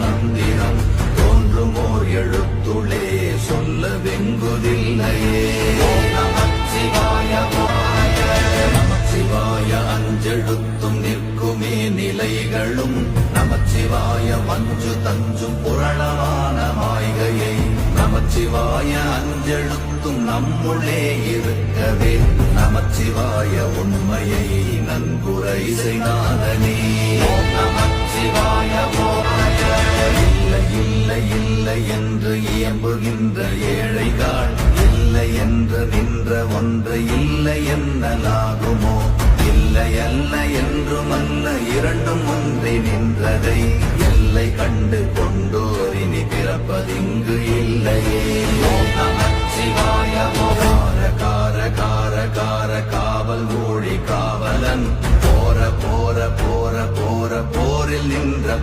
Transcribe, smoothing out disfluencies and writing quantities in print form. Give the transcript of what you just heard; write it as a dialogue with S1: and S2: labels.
S1: மந்திரம் தோன்றுமோர் எழுத்துளே சொல்ல வெங்குதில்லையே. நமச்சிவாய நமச்சிவாய அஞ்செழுத்தும் நிற்குமே நிலைகளும் நமச்சிவாய மஞ்சு தஞ்சும் புரணமான மாய்கையை நமச்சிவாய அஞ்செழுத்தும் நம்முள்ளே இருக்கவே நமச்சிவாய உண்மையை நன்குரை செய்நாதனே. நமச்சிவாய இல்லை இல்லை இல்லை என்று இயம்புகின்ற ஏழைகள் இல்லை என்று நின்ற ஒன்று இல்லை என்னலாகுமோ. இல்லை அல்ல என்றும் அல்ல இரண்டும் ஒன்றி நின்றதை எல்லை கண்டு கொண்டோர் இனி பிறப்பதிங்கு இல்லையே. நமச்சிவாய கார கார கார கார காவல் ஊழி காவலன் போர போர போர போர போரில் நின்ற